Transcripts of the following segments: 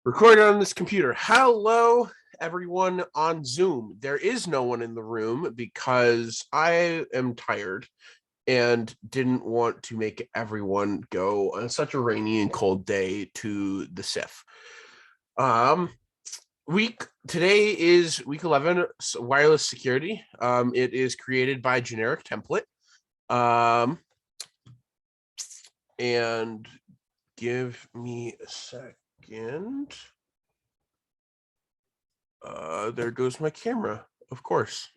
Recorded on this computer. Hello, everyone on Zoom. There is no one in the room because I am tired and didn't want to make everyone go on such a rainy and cold day to the SIF. Today is week 11, wireless security. It is created by generic template. And give me a second. There goes my camera, of course.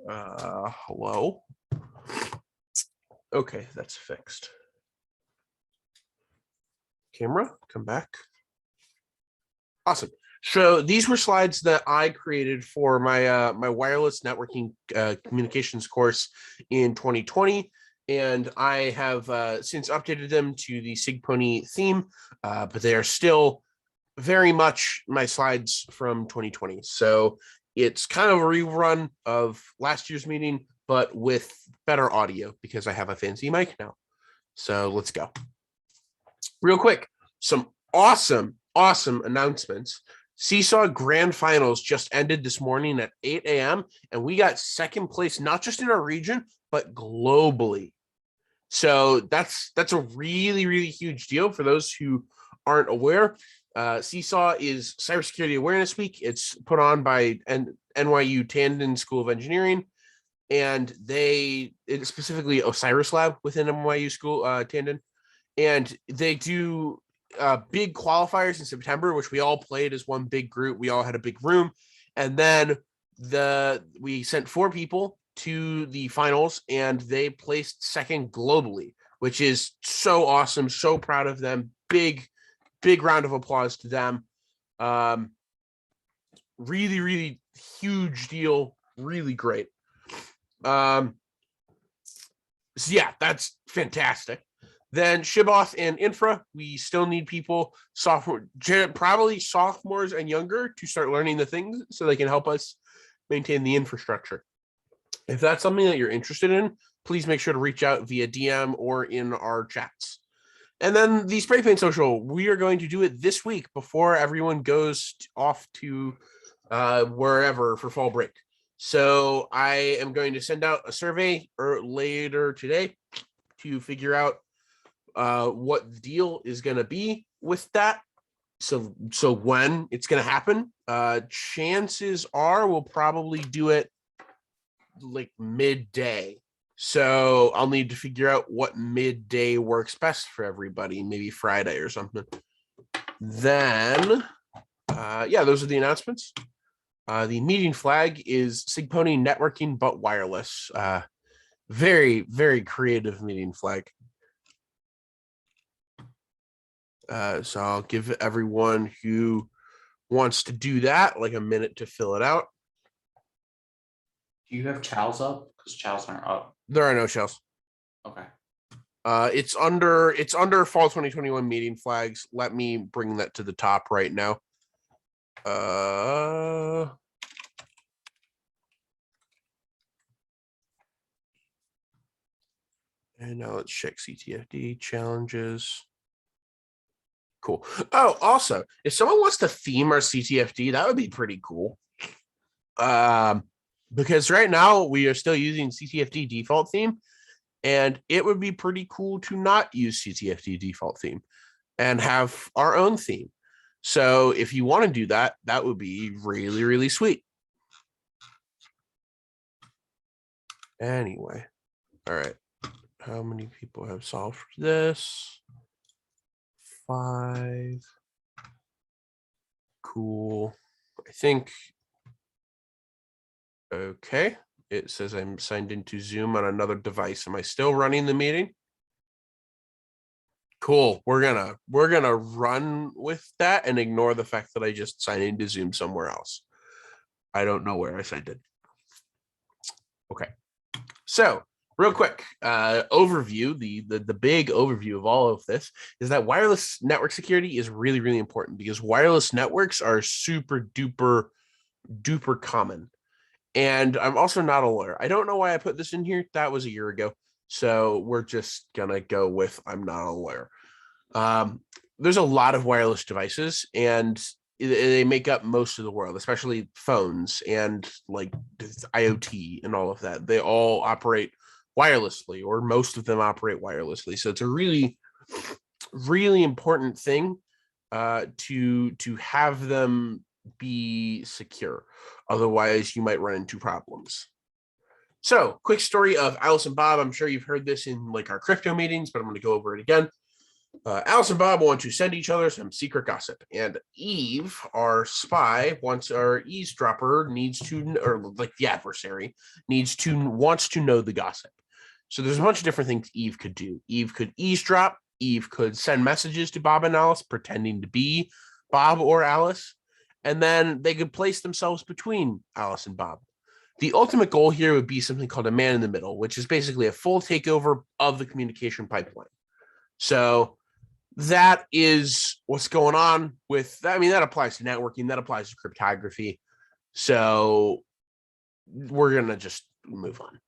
Hello. Okay, that's fixed. Camera, come back. Awesome. So these were slides that I created for my my wireless networking communications course in 2020. And I have since updated them to the SIGPwny theme, but they are still very much my slides from 2020. So it's kind of a rerun of last year's meeting, but with better audio because I have a fancy mic now. So let's go. Real quick, some awesome announcements. Seesaw Grand Finals just ended this morning at 8 a.m. and we got second place, not just in our region, but globally. So that's a really huge deal for those who aren't aware. Seesaw is Cybersecurity Awareness Week. It's put on by NYU Tandon School of Engineering, and it's specifically Osiris Lab within NYU School Tandon, and they do big qualifiers in September, which we all played as one big group. We all had a big room, and then we sent 4 people to the finals, and they placed second globally, which is so awesome. So proud of them. Big round of applause to them. Really huge deal. Really great. So yeah, that's fantastic. Then Shiboth and Infra, we still need people, probably sophomores and younger, to start learning the things so they can help us maintain the infrastructure. If that's something that you're interested in, please make sure to reach out via DM or in our chats. And then the spray paint social, we are going to do it this week before everyone goes off to wherever for fall break. So I am going to send out a survey later today to figure out what the deal is going to be with that. So when it's going to happen, chances are we'll probably do it like midday. So I'll need to figure out what midday works best for everybody, maybe Friday or something. Then, yeah, those are the announcements. The meeting flag is SIGPwny networking, but wireless. Very creative meeting flag. So I'll give everyone who wants to do that like a minute to fill it out. Do you have chows up? Because chows aren't up. There are no shells. Okay. It's under fall 2021 meeting flags. Let me bring that to the top right now. And now let's check CTFD challenges. Cool. Oh, also, if someone wants to theme our CTFD, that would be pretty cool. Because right now we are still using CTFD default theme, and it would be pretty cool to not use CTFD default theme and have our own theme. So if you want to do that, that would be really sweet. Anyway, all right. How many people have solved this? 5. Cool. I think. Okay. It says I'm signed into Zoom on another device. Am I still running the meeting? Cool. We're gonna run with that and ignore the fact that I just signed into Zoom somewhere else. I don't know where I signed in. Okay. So real quick, overview, the big overview of all of this is that wireless network security is really important because wireless networks are super duper common. And I'm also not a lawyer. I don't know why I put this in here. That was a year ago. So we're just gonna go with I'm not a lawyer. There's a lot of wireless devices, and they make up most of the world, especially phones and like IoT and all of that. They all operate wirelessly, or most of them operate wirelessly. So it's a really, really important thing to have them be secure. Otherwise, you might run into problems. So, quick story of Alice and Bob. I'm sure you've heard this in like our crypto meetings, but I'm going to go over it again. Alice and Bob want to send each other some secret gossip, and Eve, our spy, our eavesdropper, needs to, or like the adversary, wants to know the gossip. So there's a bunch of different things Eve could do. Eve could eavesdrop. Eve could send messages to Bob and Alice, pretending to be Bob or Alice, and then they could place themselves between Alice and Bob. The ultimate goal here would be something called a man in the middle, which is basically a full takeover of the communication pipeline. So that is what's going on with, I mean, that applies to networking, that applies to cryptography. So we're going to just move on.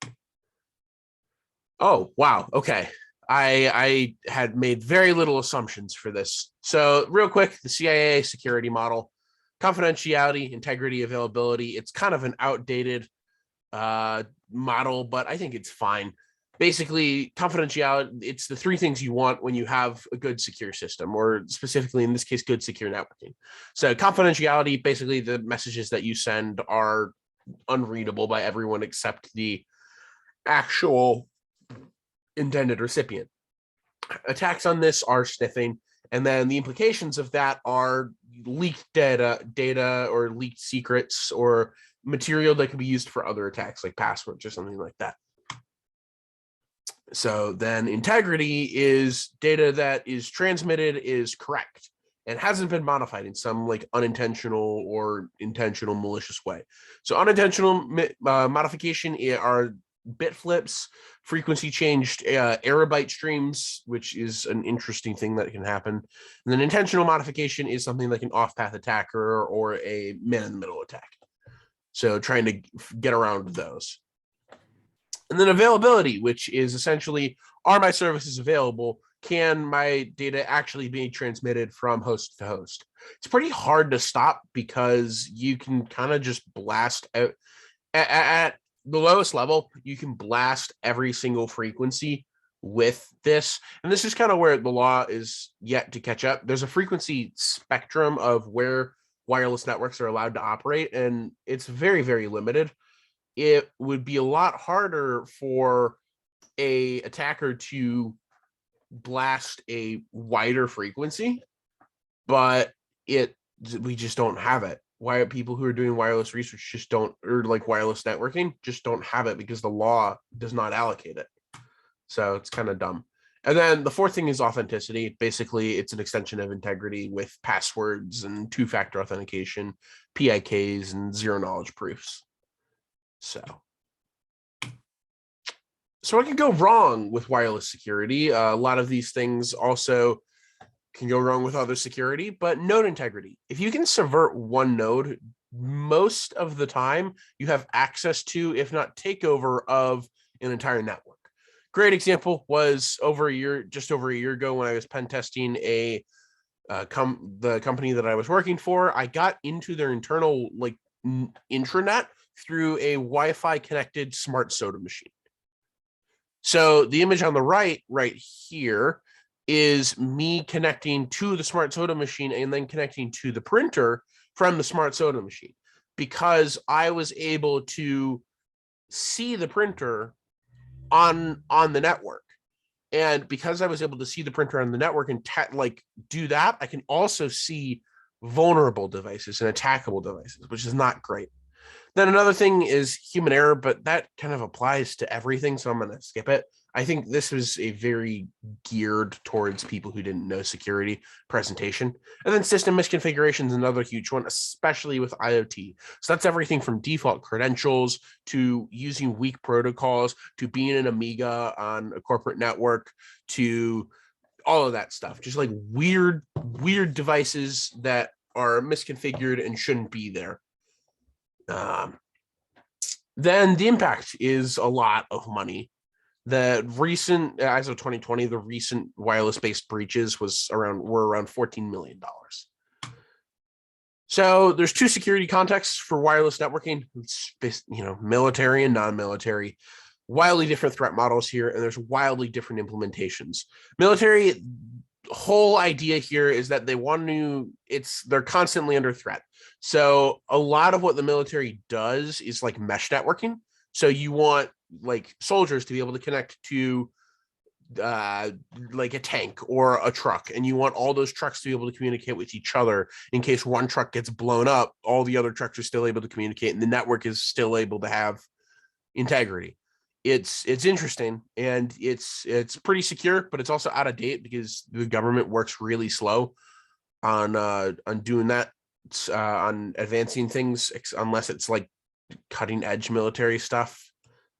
Oh, wow. Okay. I had made very little assumptions for this. So real quick, the CIA security model, confidentiality, integrity, availability. It's kind of an outdated model, but I think it's fine. Basically, confidentiality, it's the three things you want when you have a good secure system, or specifically in this case, good secure networking. So confidentiality, basically the messages that you send are unreadable by everyone except the actual intended recipient. Attacks on this are sniffing, and then the implications of that are leaked data or leaked secrets, or material that can be used for other attacks like passwords or something like that. So then integrity is data that is transmitted is correct and hasn't been modified in some like unintentional or intentional malicious way. So unintentional modification are bit flips, frequency changed error byte streams, which is an interesting thing that can happen. And then intentional modification is something like an off-path attacker or a man-in-the-middle attack. So trying to get around those. And then availability, which is essentially, are my services available? Can my data actually be transmitted from host to host? It's pretty hard to stop because you can kind of just blast out at the lowest level. You can blast every single frequency with this. And this is kind of where the law is yet to catch up. There's a frequency spectrum of where wireless networks are allowed to operate, and it's very, very limited. It would be a lot harder for a attacker to blast a wider frequency, but we just don't have it. Why people who are doing wireless research just don't, or like wireless networking, just don't have it because the law does not allocate it. So it's kind of dumb. And then the fourth thing is authenticity. Basically, it's an extension of integrity with passwords and two-factor authentication, PIKs, and zero knowledge proofs. So what can go wrong with wireless security? A lot of these things also can go wrong with other security, but node integrity. If you can subvert one node, most of the time you have access to, if not takeover of, an entire network. Great example was just over a year ago when I was pen testing the company that I was working for. I got into their internal like intranet through a Wi-Fi connected smart soda machine. So the image on the right here is me connecting to the smart soda machine and then connecting to the printer from the smart soda machine, because I was able to see the printer on the network. And because I was able to see the printer on the network and do that, I can also see vulnerable devices and attackable devices, which is not great. Then another thing is human error, but that kind of applies to everything, so I'm going to skip it. I think this was a very geared towards people who didn't know security presentation. And then system misconfiguration is another huge one, especially with IoT. So that's everything from default credentials to using weak protocols to being an Amiga on a corporate network to all of that stuff. Just like weird devices that are misconfigured and shouldn't be there. Then the impact is a lot of money. The recent, as of 2020, the recent wireless-based breaches were around $14 million. So there's two security contexts for wireless networking. It's military and non-military. Wildly different threat models here, and there's wildly different implementations. Military, whole idea here is that they're constantly under threat. So a lot of what the military does is like mesh networking. So you want like soldiers to be able to connect to like a tank or a truck, and you want all those trucks to be able to communicate with each other in case one truck gets blown up. All the other trucks are still able to communicate, and the network is still able to have integrity. It's interesting, and it's pretty secure, but it's also out of date because the government works really slow on doing that, on advancing things, unless it's like cutting edge military stuff.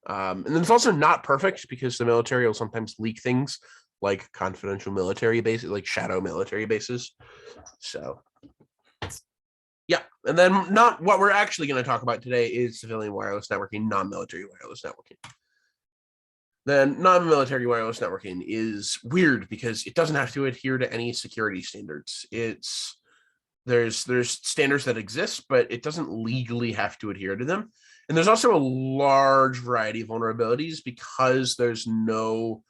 And then it's also not perfect because the military will sometimes leak things like confidential military bases, like shadow military bases. So yeah, and then not what we're actually going to talk about today is civilian wireless networking, non-military wireless networking. Then non-military wireless networking is weird because it doesn't have to adhere to any security standards. There's standards that exist, but it doesn't legally have to adhere to them. And there's also a large variety of vulnerabilities because there's no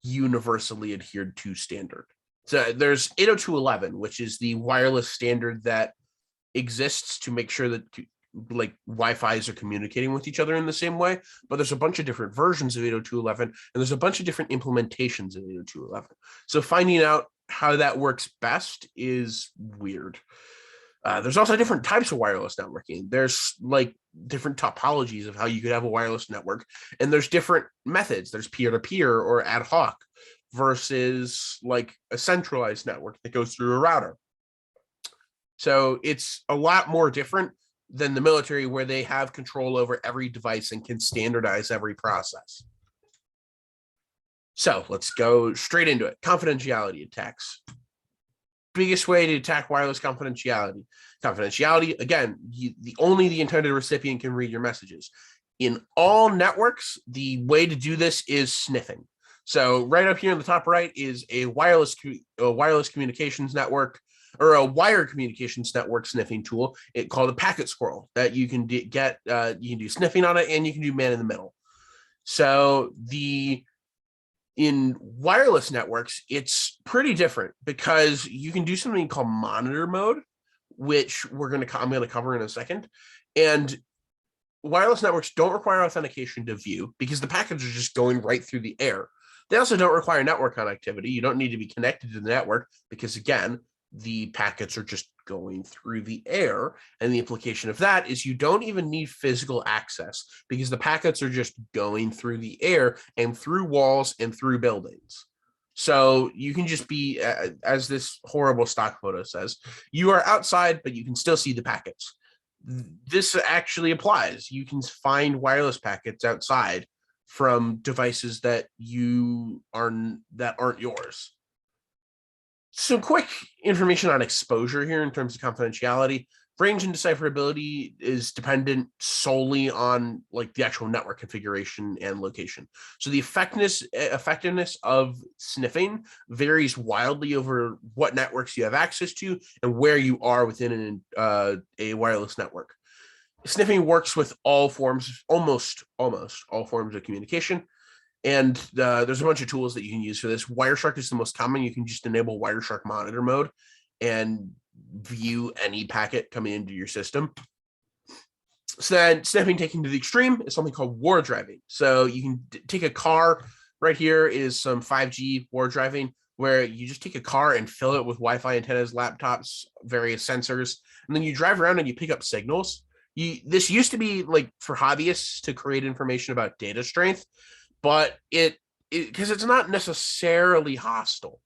universally adhered to standard. So there's 802.11, which is the wireless standard that exists to make sure that like Wi-Fi's are communicating with each other in the same way, but there's a bunch of different versions of 802.11, and there's a bunch of different implementations of 802.11. So finding out how that works best is weird. There's also different types of wireless networking. There's like different topologies of how you could have a wireless network, and there's different methods. There's peer-to-peer or ad hoc versus like a centralized network that goes through a router. So it's a lot more different than the military, where they have control over every device and can standardize every process. So let's go straight into it. Confidentiality attacks. Biggest way to attack wireless confidentiality. Confidentiality, again, only the intended recipient can read your messages. In all networks, the way to do this is sniffing. So right up here in the top right is a wireless communications network, or a wire communications network sniffing tool called a packet squirrel that you can get. You can do sniffing on it, and you can do man in the middle. So in wireless networks, it's pretty different because you can do something called monitor mode, which I'm going to cover in a second. And wireless networks don't require authentication to view because the packets are just going right through the air. They also don't require network connectivity. You don't need to be connected to the network because, again, the packets are just going through the air. And the implication of that is you don't even need physical access because the packets are just going through the air and through walls and through buildings. So you can just be, as this horrible stock photo says, you are outside, but you can still see the packets. This actually applies. You can find wireless packets outside from devices that aren't yours. Some quick information on exposure here in terms of confidentiality. Range and decipherability is dependent solely on like the actual network configuration and location. So the effectiveness of sniffing varies wildly over what networks you have access to and where you are within a wireless network. Sniffing works with almost all forms of communication. And there's a bunch of tools that you can use for this. Wireshark is the most common. You can just enable Wireshark monitor mode and view any packet coming into your system. So then sniffing taken to the extreme is something called war driving. So you can take a car. Right here is some 5G war driving, where you just take a car and fill it with Wi-Fi antennas, laptops, various sensors, and then you drive around and you pick up signals. This used to be like for hobbyists to create information about data strength, but because it's not necessarily hostile,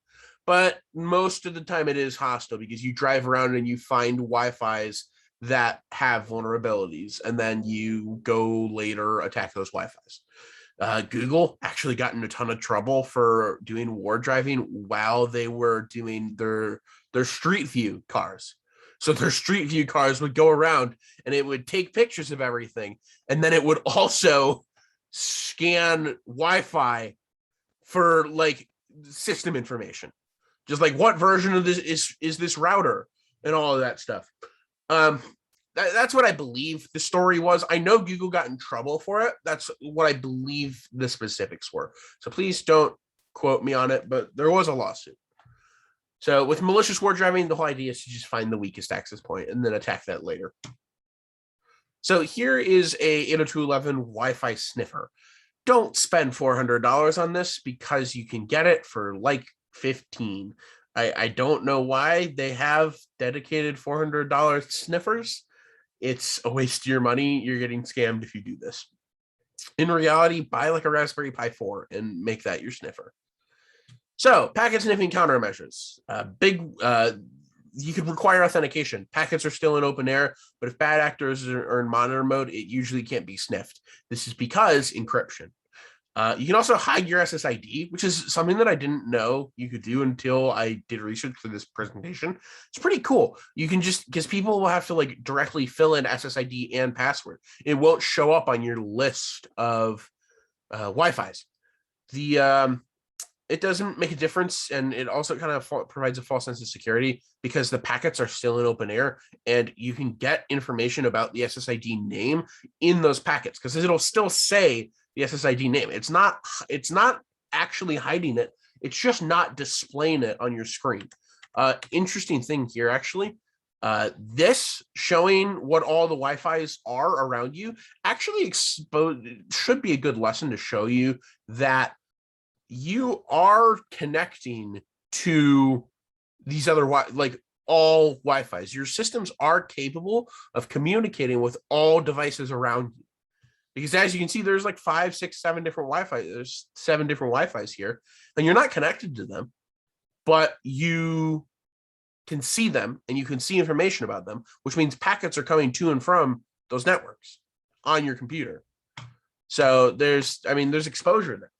but most of the time it is hostile because you drive around and you find Wi-Fis that have vulnerabilities, and then you go later attack those Wi-Fis. Google actually got in a ton of trouble for doing war driving while they were doing their Street View cars. So their Street View cars would go around and it would take pictures of everything, and then it would also scan Wi-Fi for like system information, just like what version of this is this router and all of that stuff. That's what I believe the story was. I know Google got in trouble for it. That's what I believe the specifics were. So please don't quote me on it, but there was a lawsuit. So with malicious word driving, the whole idea is to just find the weakest access point and then attack that later. So here is a 802.11 Wi-Fi sniffer. Don't spend $400 on this because you can get it for like $15. I don't know why they have dedicated $400 sniffers. It's a waste of your money. You're getting scammed if you do this. In reality, buy like a Raspberry Pi 4 and make that your sniffer. So packet sniffing countermeasures. You could require authentication. Packets are still in open air, but if bad actors are in monitor mode, it usually can't be sniffed. This is because encryption. You can also hide your SSID, which is something that I didn't know you could do until I did research for this presentation. It's pretty cool. You can just, because people will have to like directly fill in SSID and password. It won't show up on your list of Wi-Fi's. It doesn't make a difference, and it also kind of provides a false sense of security because the packets are still in open air, and you can get information about the SSID name in those packets because it'll still say the SSID name. It's not actually hiding it. It's just not displaying it on your screen. Interesting thing here, actually. This showing what all the Wi-Fi's are around you actually should be a good lesson to show you that you are connecting to these other like all Wi-Fi's. Your systems are capable of communicating with all devices around you. Because as you can see, there's like 5, 6, 7 different Wi-Fi. There's 7 different Wi-Fi's here, and you're not connected to them, but you can see them and you can see information about them, which means packets are coming to and from those networks on your computer. So there's exposure there.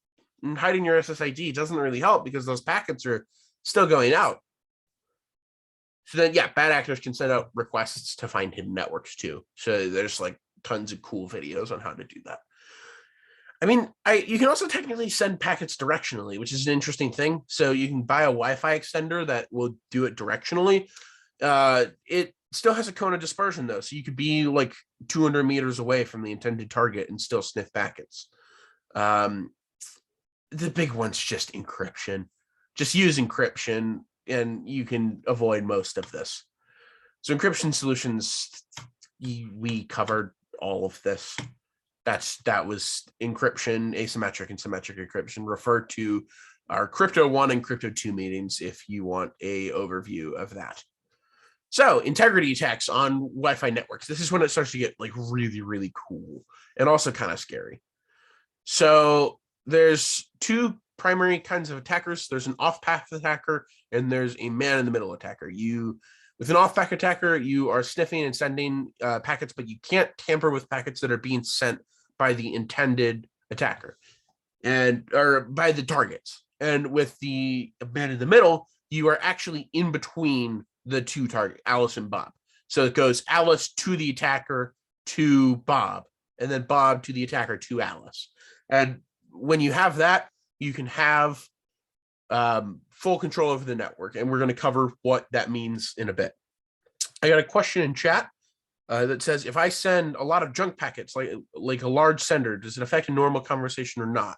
And hiding your SSID doesn't really help because those packets are still going out. So then, yeah, bad actors can send out requests to find hidden networks too. So there's like tons of cool videos on how to do that. I mean, you can also technically send packets directionally, which is an interesting thing. So you can buy a Wi-Fi extender that will do it directionally. It still has a cone of dispersion though. So you could be like 200 meters away from the intended target and still sniff packets. The big one's just encryption. Just use encryption and you can avoid most of this. So encryption solutions, we covered all of this. That was encryption, asymmetric and symmetric encryption. Refer to our Crypto 1 and Crypto 2 meetings if you want a overview of that. So integrity attacks on Wi-Fi networks. This is when it starts to get like really, really cool and also kind of scary. So there's 2 primary kinds of attackers. There's an off-path attacker and there's a man-in-the-middle attacker. With an off-path attacker, you are sniffing and sending packets, but you can't tamper with packets that are being sent by the intended attacker or by the targets. And with the man-in-the-middle, you are actually in between the 2 targets, Alice and Bob. So it goes Alice to the attacker to Bob, and then Bob to the attacker to Alice. And when you have that, you can have full control over the network. And we're going to cover what that means in a bit. I got a question in chat that says, if I send a lot of junk packets, like a large sender, does it affect a normal conversation or not?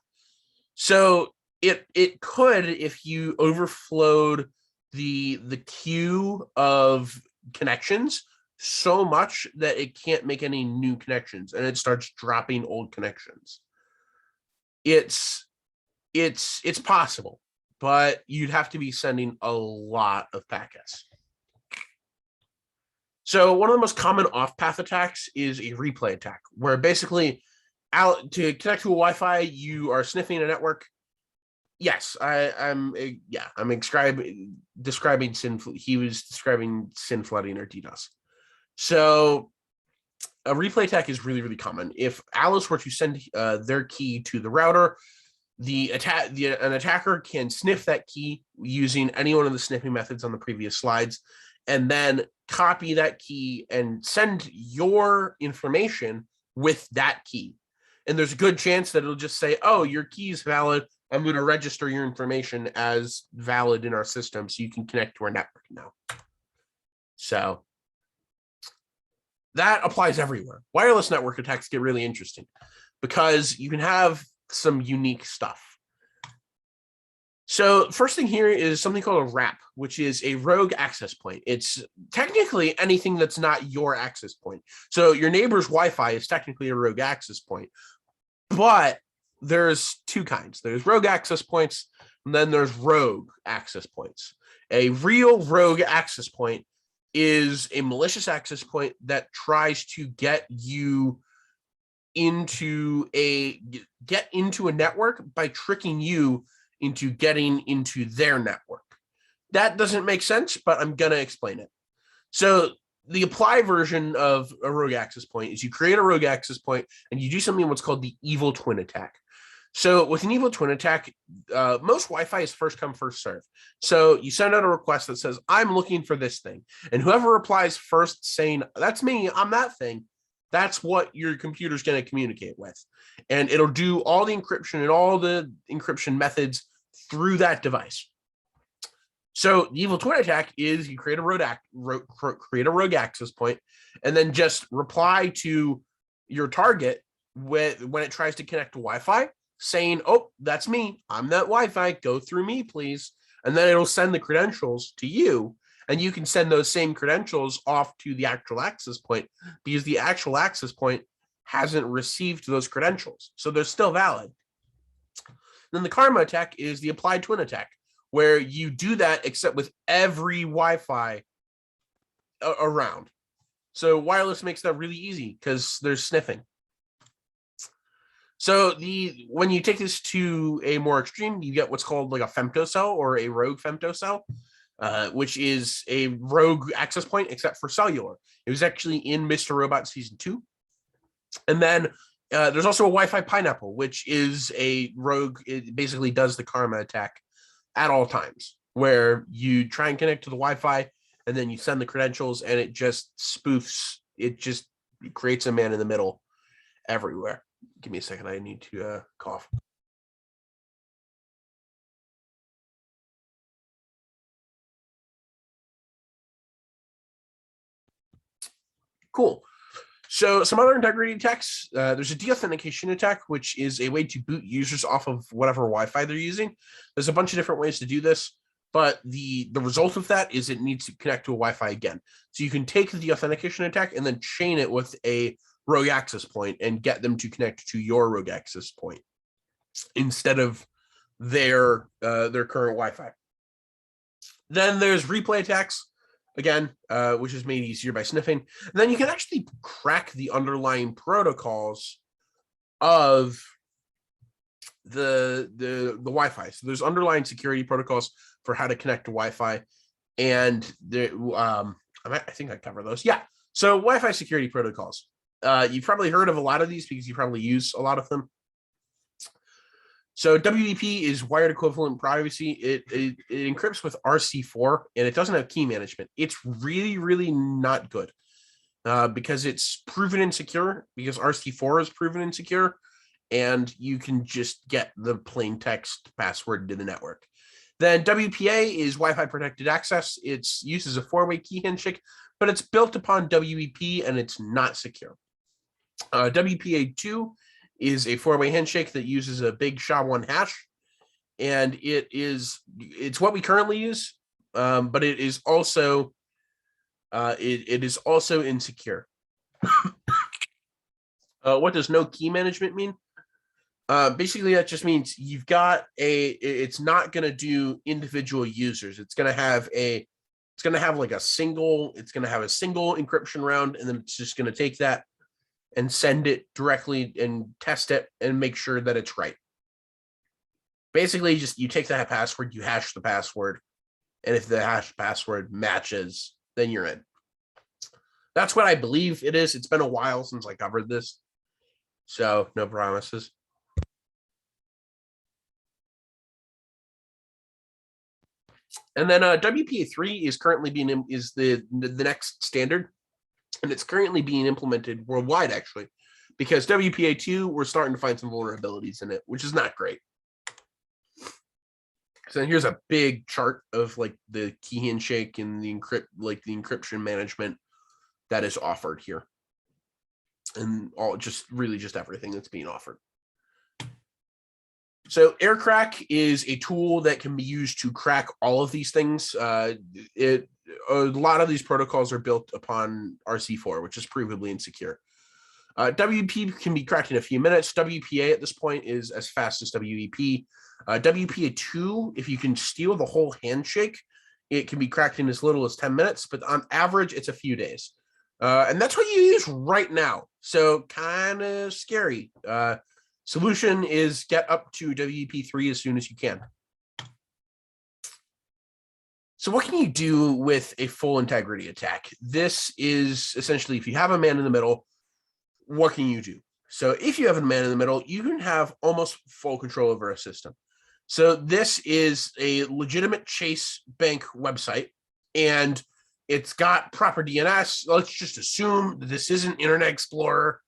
So it could if you overflowed the queue of connections so much that it can't make any new connections and it starts dropping old connections. It's possible, but you'd have to be sending a lot of packets. So one of the most common off-path attacks is a replay attack, where basically to connect to a Wi-Fi, you are sniffing a network. Yes, I'm describing sin. He was describing sin flooding or DDoS. So a replay attack is really, really common. If Alice were to send their key to the router, an attacker can sniff that key using any one of the sniffing methods on the previous slides, and then copy that key and send your information with that key. And there's a good chance that it'll just say, oh, your key is valid. I'm going to register your information as valid in our system so you can connect to our network now. So that applies everywhere. Wireless network attacks get really interesting because you can have some unique stuff. So first thing here is something called a RAP, which is a rogue access point. It's technically anything that's not your access point. So your neighbor's Wi-Fi is technically a rogue access point, but there's two kinds. There's rogue access points, and then there's rogue access points. A real rogue access point is a malicious access point that tries to get you into a network by tricking you into getting into their network. That doesn't make sense, but I'm going to explain it. So the apply version of a rogue access point is you create a rogue access point and you do something what's called the evil twin attack. So with an evil twin attack, most Wi-Fi is first come, first serve. So you send out a request that says, I'm looking for this thing. And whoever replies first saying, that's me, I'm that thing, that's what your computer's going to communicate with. And it'll do all the encryption and all the encryption methods through that device. So the evil twin attack is you create a rogue access point and then just reply to your target when it tries to connect to Wi-Fi, saying, oh, that's me, I'm that Wi-Fi, go through me, please. And then it'll send the credentials to you, and you can send those same credentials off to the actual access point because the actual access point hasn't received those credentials. So they're still valid. Then the karma attack is the applied twin attack, where you do that except with every Wi-Fi around. So wireless makes that really easy because there's sniffing. So when you take this to a more extreme, you get what's called like a femtocell or a rogue femtocell, which is a rogue access point except for cellular. It was actually in Mr. Robot Season 2. And then there's also a Wi-Fi pineapple, which is a rogue. It basically does the karma attack at all times, where you try and connect to the Wi-Fi and then you send the credentials and it just spoofs. It just creates a man in the middle everywhere. Give me a second. I need to cough. Cool. So some other integrity attacks, there's a deauthentication attack, which is a way to boot users off of whatever Wi-Fi they're using. There's a bunch of different ways to do this, but the result of that is it needs to connect to a Wi-Fi again. So you can take the deauthentication attack and then chain it with a rogue access point and get them to connect to your rogue access point instead of their current Wi-Fi. Then there's replay attacks, again, which is made easier by sniffing. And then you can actually crack the underlying protocols of the Wi-Fi. So there's underlying security protocols for how to connect to Wi-Fi, and I think I cover those. Yeah. So Wi-Fi security protocols. You've probably heard of a lot of these because you probably use a lot of them. So WEP is wired equivalent privacy. It encrypts with RC4 and it doesn't have key management. It's really, really not good because it's proven insecure, because RC4 is proven insecure, and you can just get the plain text password to the network. Then WPA is Wi-Fi protected access. It's used as a 4-way key handshake, but it's built upon WEP and it's not secure. WPA2 is a 4-way handshake that uses a big SHA-1 hash, and it's what we currently use, but it is also it is also insecure. What does no key management mean? Basically, that just means you've got it's not going to do individual users. It's going to have a single encryption round, and then it's just going to take that and send it directly and test it and make sure that it's right. Basically, just you take that password, you hash the password, and if the hash password matches, then you're in. That's what I believe it is. It's been a while since I covered this, so no promises. And then WPA3 is currently the next standard, and it's currently being implemented worldwide, actually, because WPA2, we're starting to find some vulnerabilities in it, which is not great. So here's a big chart of like the key handshake and the encryption management that is offered here, and all just everything that's being offered. So AirCrack is a tool that can be used to crack all of these things. A lot of these protocols are built upon RC4, which is provably insecure. WP can be cracked in a few minutes. WPA at this point is as fast as WEP. WPA2, if you can steal the whole handshake, it can be cracked in as little as 10 minutes, but on average, it's a few days. And that's what you use right now. So kind of scary. Solution is get up to WP3 as soon as you can. So what can you do with a full integrity attack? This is essentially, if you have a man in the middle, what can you do? So if you have a man in the middle, you can have almost full control over a system. So this is a legitimate Chase Bank website, and it's got proper DNS. Let's just assume that this isn't Internet Explorer.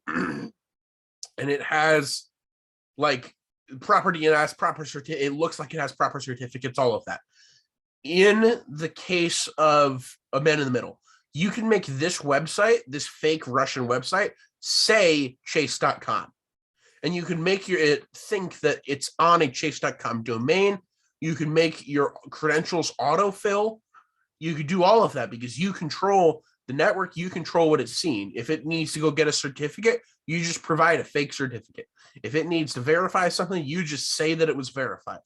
And it has like proper DNS, proper certificate. It looks like it has proper certificates, all of that. In the case of a man in the middle, you can make this website, this fake Russian website, say chase.com. And you can make it think that it's on a chase.com domain. You can make your credentials autofill. You could do all of that because you control the network, you control what it's seeing. If it needs to go get a certificate, you just provide a fake certificate. If it needs to verify something, you just say that it was verified.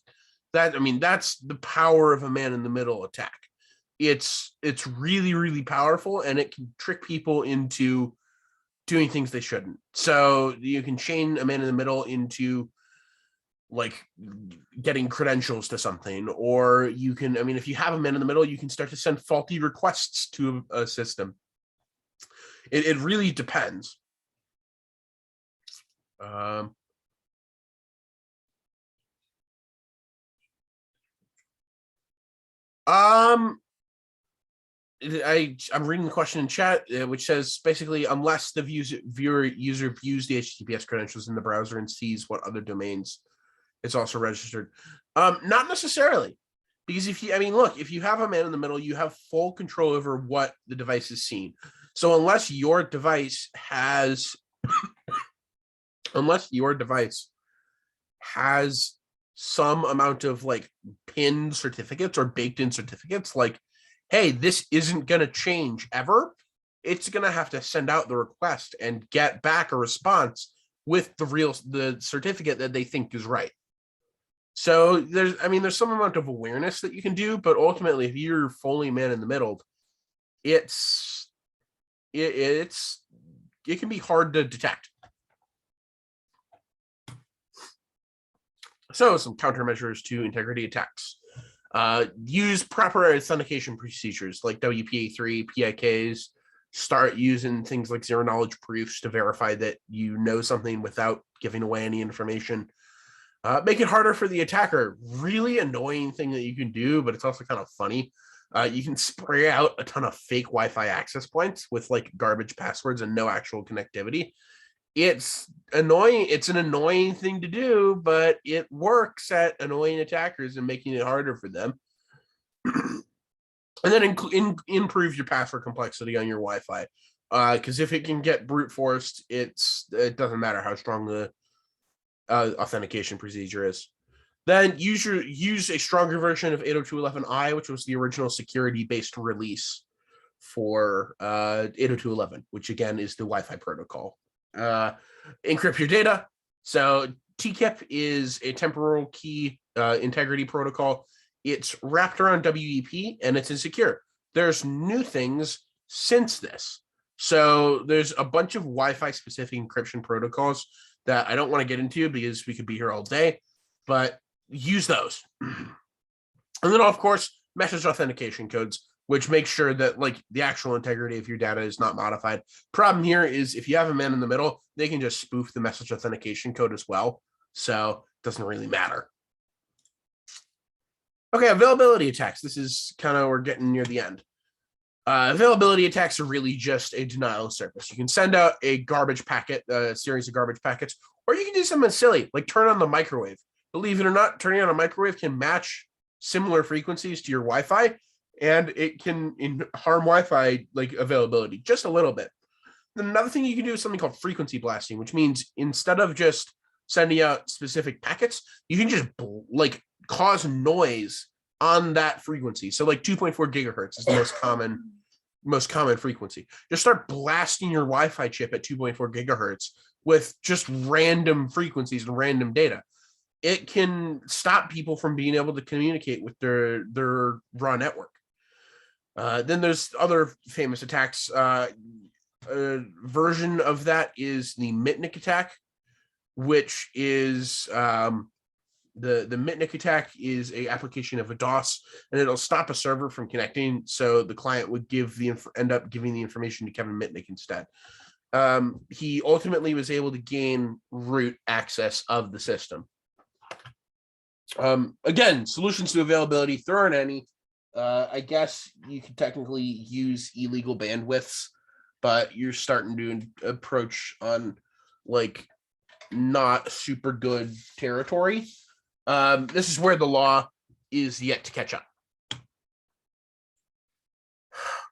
That's the power of a man in the middle attack. It's really, really powerful, and it can trick people into doing things they shouldn't. So you can chain a man in the middle into like getting credentials to something, or you can, if you have a man in the middle, you can start to send faulty requests to a system. It really depends. I'm reading the question in chat, which says basically, unless the user views the HTTPS credentials in the browser and sees what other domains it's also registered. Not necessarily, because if you have a man in the middle, you have full control over what the device is seeing. So unless your device has, some amount of like pinned certificates or baked in certificates, like, hey, this isn't going to change ever, it's going to have to send out the request and get back a response with the certificate that they think is right. So there's some amount of awareness that you can do, but ultimately, if you're fully man in the middle, it can be hard to detect. So some countermeasures to integrity attacks. Use proper authentication procedures like WPA3, PIKs. Start using things like zero knowledge proofs to verify that you know something without giving away any information. Make it harder for the attacker. Really annoying thing that you can do, but it's also kind of funny. You can spray out a ton of fake Wi-Fi access points with like garbage passwords and no actual connectivity. It's annoying. It's an annoying thing to do, but it works at annoying attackers and making it harder for them. And then improve your password complexity on your Wi-Fi. Because if it can get brute forced, it doesn't matter how strong the authentication procedure is. Then use a stronger version of 802.11i, which was the original security-based release for 802.11, which again is the Wi-Fi protocol. Encrypt your data. So TKIP is a temporal key integrity protocol. It's wrapped around WEP and it's insecure. There's new things since this. So there's a bunch of Wi-Fi specific encryption protocols that I don't want to get into because we could be here all day, but use those. And then, of course, message authentication codes, which makes sure that like the actual integrity of your data is not modified. Problem here is if you have a man in the middle, they can just spoof the message authentication code as well. So it doesn't really matter. Okay, availability attacks. This is kind of, we're getting near the end. Availability attacks are really just a denial of service. You can send out a garbage packet, a series of garbage packets, or you can do something silly like turn on the microwave. Believe it or not, turning on a microwave can match similar frequencies to your Wi-Fi, and it can harm Wi-Fi like availability just a little bit. Then another thing you can do is something called frequency blasting, which means instead of just sending out specific packets, you can just like cause noise on that frequency. So like 2.4 gigahertz is the most common frequency. Just start blasting your Wi-Fi chip at 2.4 gigahertz with just random frequencies and random data. It can stop people from being able to communicate with their raw network. Then there's other famous attacks. A version of that is the Mitnick attack, which is the Mitnick attack is a application of a DOS, and it'll stop a server from connecting. So the client would end up giving the information to Kevin Mitnick instead. He ultimately was able to gain root access of the system. Again, solutions to availability, there aren't any. I guess you could technically use illegal bandwidths, but you're starting to approach on like not super good territory. This is where the law is yet to catch up.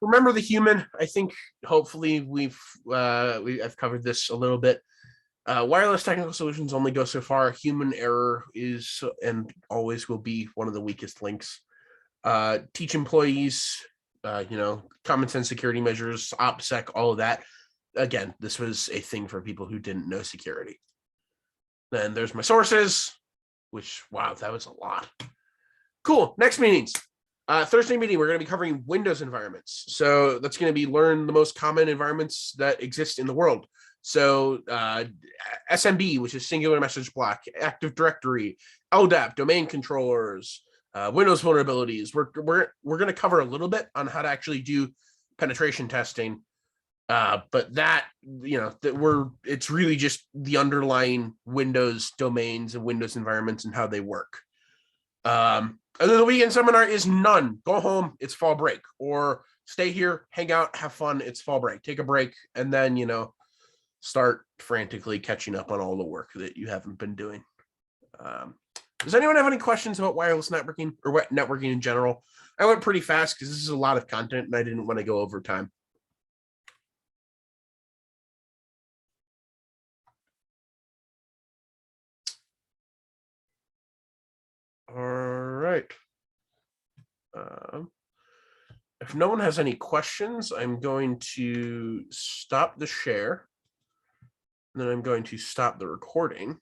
Remember the human. I think hopefully I've covered this a little bit. Wireless technical solutions only go so far. Human error is and always will be one of the weakest links. Teach employees, common sense security measures, OPSEC, all of that. Again, this was a thing for people who didn't know security. Then there's my sources, which, wow, that was a lot. Cool. Next meetings. Thursday meeting, we're going to be covering Windows environments. So that's going to be learn the most common environments that exist in the world. So SMB, which is singular message block, Active Directory, LDAP, domain controllers, Windows vulnerabilities. We're going to cover a little bit on how to actually do penetration testing. But that, it's really just the underlying Windows domains and Windows environments and how they work. And then the weekend seminar is none. Go home, it's fall break, or stay here, hang out, have fun, it's fall break. Take a break, and then, start frantically catching up on all the work that you haven't been doing. Does anyone have any questions about wireless networking or networking in general? I went pretty fast because this is a lot of content and I didn't want to go over time. All right. If no one has any questions, I'm going to stop the share. And then I'm going to stop the recording.